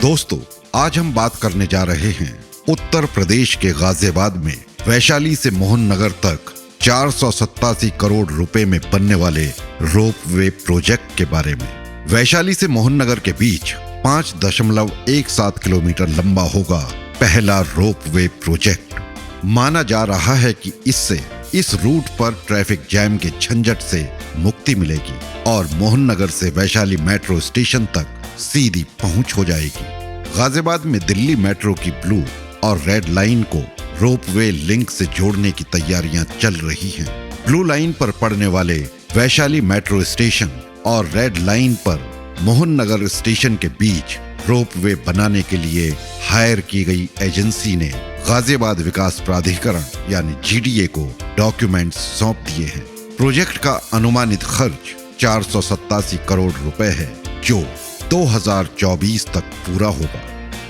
दोस्तों, आज हम बात करने जा रहे हैं उत्तर प्रदेश के गाजियाबाद में वैशाली से मोहन नगर तक 487 करोड़ रुपए में बनने वाले रोपवे प्रोजेक्ट के बारे में। वैशाली से मोहन नगर के बीच 5.17 किलोमीटर लंबा होगा पहला रोपवे प्रोजेक्ट। माना जा रहा है कि इससे इस रूट पर ट्रैफिक जैम के झंझट से मुक्ति मिलेगी और मोहन नगर से वैशाली मेट्रो स्टेशन तक सीधी पहुंच हो जाएगी। गाजियाबाद में दिल्ली मेट्रो की ब्लू और रेड लाइन को रोपवे लिंक से जोड़ने की तैयारियां चल रही हैं। ब्लू लाइन पर पड़ने वाले वैशाली मेट्रो स्टेशन और रेड लाइन पर मोहन नगर स्टेशन के बीच रोपवे बनाने के लिए हायर की गई एजेंसी ने गाजियाबाद विकास प्राधिकरण यानी GDA को डॉक्यूमेंट्स सौंप दिए हैं। प्रोजेक्ट का अनुमानित खर्च 487 करोड़ रुपए है, जो 2024 तक पूरा होगा।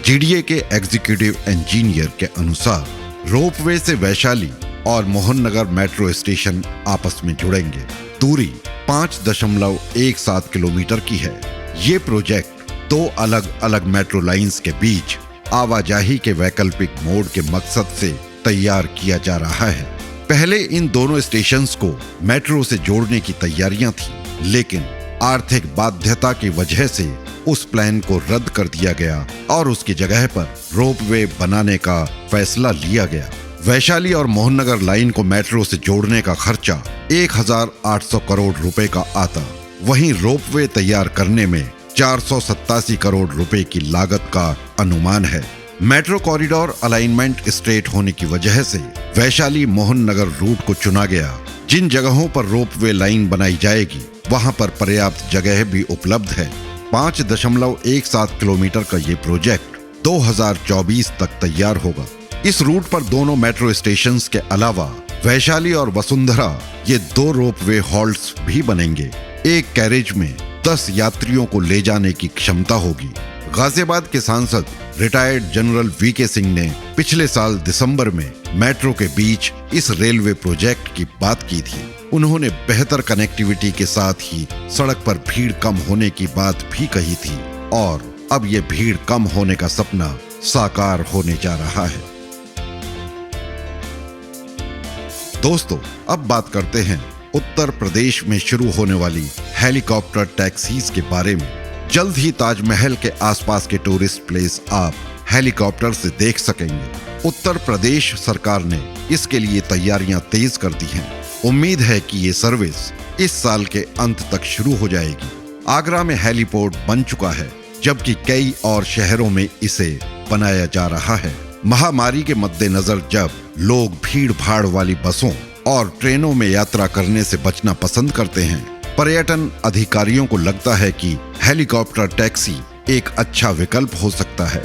GDA के एग्जीक्यूटिव इंजीनियर के अनुसार रोपवे से वैशाली और मोहन नगर मेट्रो स्टेशन आपस में जुड़ेंगे। दूरी 5.17 किलोमीटर की है। ये प्रोजेक्ट 2 अलग अलग मेट्रो लाइंस के बीच आवाजाही के वैकल्पिक मोड के मकसद से तैयार किया जा रहा है। पहले इन दोनों स्टेशंस को मेट्रो से जोड़ने की तैयारियां थी, लेकिन आर्थिक बाध्यता की वजह से उस प्लान को रद्द कर दिया गया और उसकी जगह पर रोपवे बनाने का फैसला लिया गया। वैशाली और मोहन नगर लाइन को मेट्रो से जोड़ने का खर्चा 1800 करोड़ रुपए का आता। वहीं रोपवे तैयार करने में 487 करोड़ रुपए की लागत का अनुमान है। मेट्रो कॉरिडोर अलाइनमेंट स्ट्रेट होने की वजह से वैशाली मोहन नगर रूट को चुना गया। जिन जगहों पर रोपवे लाइन बनाई जाएगी वहां पर पर्याप्त जगह भी उपलब्ध है। 5.17 किलोमीटर का ये प्रोजेक्ट 2024 तक तैयार होगा। इस रूट पर दोनों मेट्रो स्टेशंस के अलावा वैशाली और वसुंधरा ये 2 रोपवे हॉल्ट्स भी बनेंगे। एक कैरेज में 10 यात्रियों को ले जाने की क्षमता होगी। गाजियाबाद के सांसद रिटायर्ड जनरल VK सिंह ने पिछले साल दिसंबर में मेट्रो के बीच इस रेलवे प्रोजेक्ट की बात की थी। उन्होंने बेहतर कनेक्टिविटी के साथ ही सड़क पर भीड़ कम होने की बात भी कही थी और अब ये भीड़ कम होने का सपना साकार होने जा रहा है। दोस्तों, अब बात करते हैं उत्तर प्रदेश में शुरू होने वाली हेलीकॉप्टर टैक्सीज के बारे में। जल्द ही ताजमहल के आसपास के टूरिस्ट प्लेस आप हेलीकॉप्टर से देख सकेंगे। उत्तर प्रदेश सरकार ने इसके लिए तैयारियां तेज कर दी हैं। उम्मीद है कि ये सर्विस इस साल के अंत तक शुरू हो जाएगी। आगरा में हेलीपोर्ट बन चुका है, जबकि कई और शहरों में इसे बनाया जा रहा है। महामारी के मद्देनजर जब लोग भीड़ भाड़ वाली बसों और ट्रेनों में यात्रा करने से बचना पसंद करते हैं, पर्यटन अधिकारियों को लगता है कि हेलीकॉप्टर टैक्सी एक अच्छा विकल्प हो सकता है।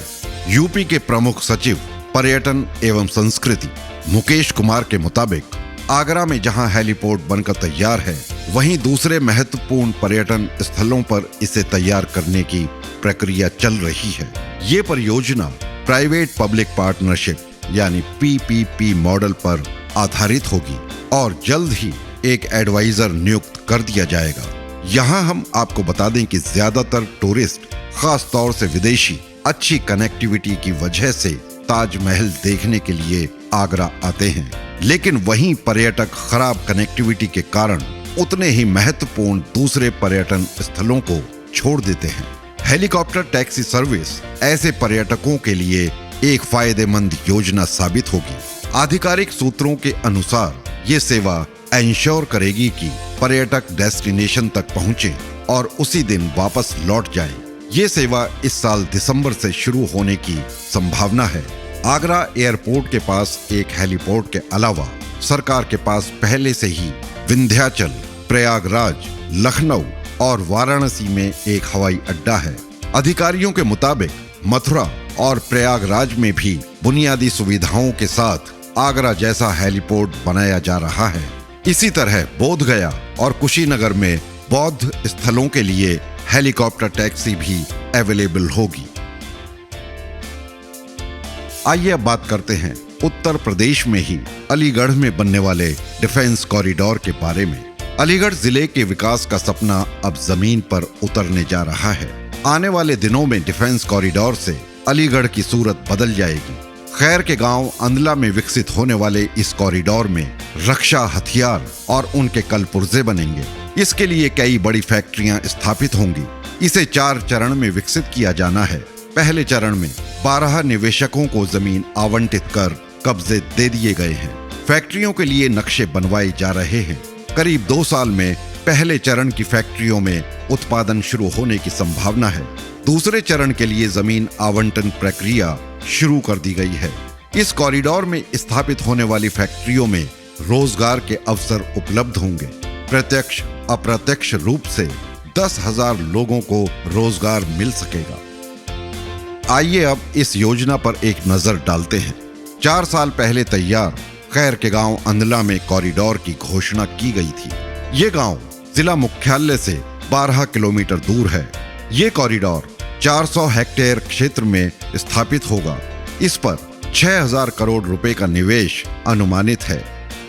यूपी के प्रमुख सचिव पर्यटन एवं संस्कृति मुकेश कुमार के मुताबिक आगरा में जहां हेलीपोर्ट बनकर तैयार है, वहीं दूसरे महत्वपूर्ण पर्यटन स्थलों पर इसे तैयार करने की प्रक्रिया चल रही है। ये परियोजना प्राइवेट पब्लिक पार्टनरशिप यानी PPP मॉडल पर आधारित होगी और जल्द ही एक एडवाइजर नियुक्त कर दिया जाएगा। यहाँ हम आपको बता दें कि ज्यादातर टूरिस्ट, खास तौर से विदेशी, अच्छी कनेक्टिविटी की वजह से ताजमहल देखने के लिए आगरा आते हैं, लेकिन वहीं पर्यटक खराब कनेक्टिविटी के कारण उतने ही महत्वपूर्ण दूसरे पर्यटन स्थलों को छोड़ देते हैं। हेलीकॉप्टर टैक्सी सर्विस ऐसे पर्यटकों के लिए एक फायदेमंद योजना साबित होगी। आधिकारिक सूत्रों के अनुसार ये सेवा इंश्योर करेगी कि पर्यटक डेस्टिनेशन तक पहुंचे और उसी दिन वापस लौट जाएं। ये सेवा इस साल दिसंबर से शुरू होने की संभावना है। आगरा एयरपोर्ट के पास एक हेलीपोर्ट के अलावा सरकार के पास पहले से ही विंध्याचल, प्रयागराज, लखनऊ और वाराणसी में एक हवाई अड्डा है। अधिकारियों के मुताबिक मथुरा और प्रयागराज में भी बुनियादी सुविधाओं के साथ आगरा जैसा हेलीपोर्ट बनाया जा रहा है। इसी तरह बोधगया और कुशीनगर में बौद्ध स्थलों के लिए हेलीकॉप्टर टैक्सी भी अवेलेबल होगी। आइए अब बात करते हैं उत्तर प्रदेश में ही अलीगढ़ में बनने वाले डिफेंस कॉरिडोर के बारे में। अलीगढ़ जिले के विकास का सपना अब जमीन पर उतरने जा रहा है। आने वाले दिनों में डिफेंस कॉरिडोर से अलीगढ़ की सूरत बदल जाएगी। खैर के गांव अंदला में विकसित होने वाले इस कॉरिडोर में रक्षा हथियार और उनके कलपुर्जे बनेंगे। इसके लिए कई बड़ी फैक्ट्रियां स्थापित होंगी। इसे 4 चरण में विकसित किया जाना है। पहले चरण में 12 निवेशकों को जमीन आवंटित कर कब्जे दे दिए गए हैं। फैक्ट्रियों के लिए नक्शे बनवाए जा रहे हैं। करीब 2 साल में पहले चरण की फैक्ट्रियों में उत्पादन शुरू होने की संभावना है। दूसरे चरण के लिए जमीन आवंटन प्रक्रिया शुरू कर दी गई है। इस कॉरिडोर में स्थापित होने वाली फैक्ट्रियों में रोजगार के अवसर उपलब्ध होंगे। प्रत्यक्ष अप्रत्यक्ष रूप से 10,000 लोगों को रोजगार मिल सकेगा। आइए अब इस योजना पर एक नजर डालते हैं। 4 साल पहले तैयार खैर के गांव अंदला में कॉरिडोर की घोषणा की गई थी। ये गांव जिला मुख्यालय से 12 किलोमीटर दूर है। ये कॉरिडोर 400 हेक्टेयर क्षेत्र में स्थापित होगा। इस पर 6,000 करोड़ रुपए का निवेश अनुमानित है।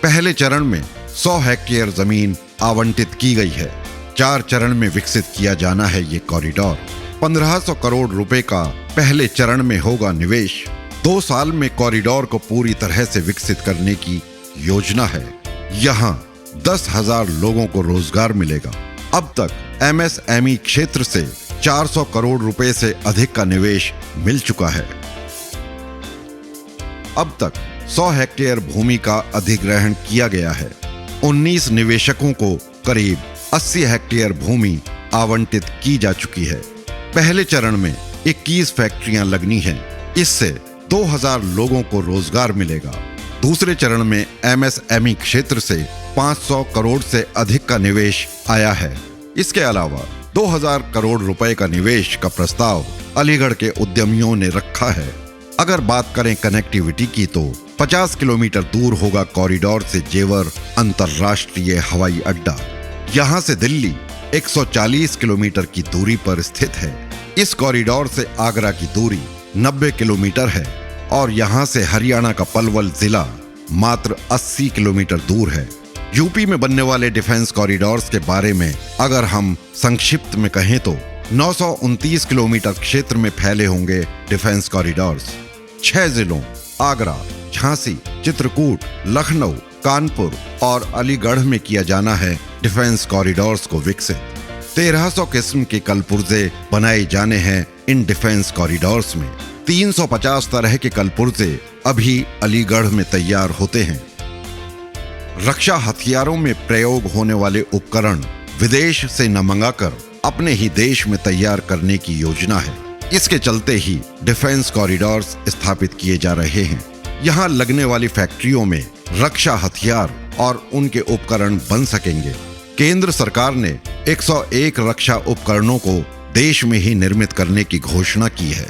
पहले चरण में 100 हेक्टेयर जमीन आवंटित की गई है। 4 चरण में विकसित किया जाना है ये कॉरिडोर। 1500 करोड़ रुपए का पहले चरण में होगा निवेश। 2 साल में कॉरिडोर को पूरी तरह से विकसित करने की योजना है। यहाँ 10,000 लोगों को रोजगार मिलेगा। अब तक MSME क्षेत्र से 400 करोड़ रुपए से अधिक का निवेश मिल चुका है। अब तक 100 हेक्टेयर भूमि का अधिग्रहण किया गया है। 19 निवेशकों को करीब 80 हेक्टेयर भूमि आवंटित की जा चुकी है। पहले चरण में 21 फैक्ट्रियां लगनी हैं। इससे 2,000 लोगों को रोजगार मिलेगा। दूसरे चरण में MSME क्षेत्र से 500 करोड़ से अधिक का निवेश आया है। इसके अलावा 2,000 करोड़ रुपए का निवेश का प्रस्ताव अलीगढ़ के उद्यमियों ने रखा है। अगर बात करें कनेक्टिविटी की तो 50 किलोमीटर दूर होगा कॉरिडोर से जेवर अंतर्राष्ट्रीय हवाई अड्डा। यहाँ से दिल्ली 140 किलोमीटर की दूरी पर स्थित है। इस कॉरिडोर से आगरा की दूरी 90 किलोमीटर है और यहाँ से हरियाणा का पलवल जिला मात्र 80 किलोमीटर दूर है। यूपी में बनने वाले डिफेंस कॉरिडोर्स के बारे में अगर हम संक्षिप्त में कहें तो 929 किलोमीटर क्षेत्र में फैले होंगे डिफेंस कॉरिडोर्स। 6 जिलों आगरा, झांसी, चित्रकूट, लखनऊ, कानपुर और अलीगढ़ में किया जाना है डिफेंस कॉरिडोर्स को विकसित। 1300 किस्म के कलपुर्जे बनाए जाने हैं इन डिफेंस कॉरिडोर्स में। 350 तरह के कलपुर्जे अभी अलीगढ़ में तैयार होते हैं। रक्षा हथियारों में प्रयोग होने वाले उपकरण विदेश से न मंगाकर अपने ही देश में तैयार करने की योजना है। इसके चलते ही डिफेंस कॉरिडोर्स स्थापित किए जा रहे हैं। यहाँ लगने वाली फैक्ट्रियों में रक्षा हथियार और उनके उपकरण बन सकेंगे। केंद्र सरकार ने 101 रक्षा उपकरणों को देश में ही निर्मित करने की घोषणा की है।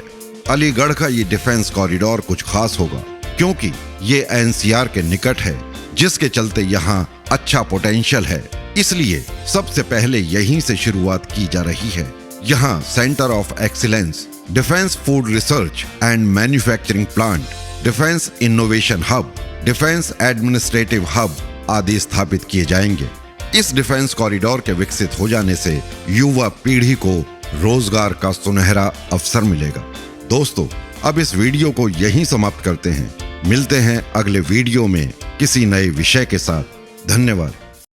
अलीगढ़ का ये डिफेंस कॉरिडोर कुछ खास होगा क्योंकि ये NCR के निकट है, जिसके चलते यहाँ अच्छा पोटेंशियल है। इसलिए सबसे पहले यहीं से शुरुआत की जा रही है। यहाँ centre of excellence, defence food research and manufacturing plant, defence innovation hub, defence administrative hub आदि स्थापित किए जाएंगे। इस डिफेंस कॉरिडोर के विकसित हो जाने से युवा पीढ़ी को रोजगार का सुनहरा अवसर मिलेगा। दोस्तों, अब इस वीडियो को यहीं समाप्त करते हैं। मिलते हैं अगले वीडियो में किसी नए विषय के साथ। धन्यवाद।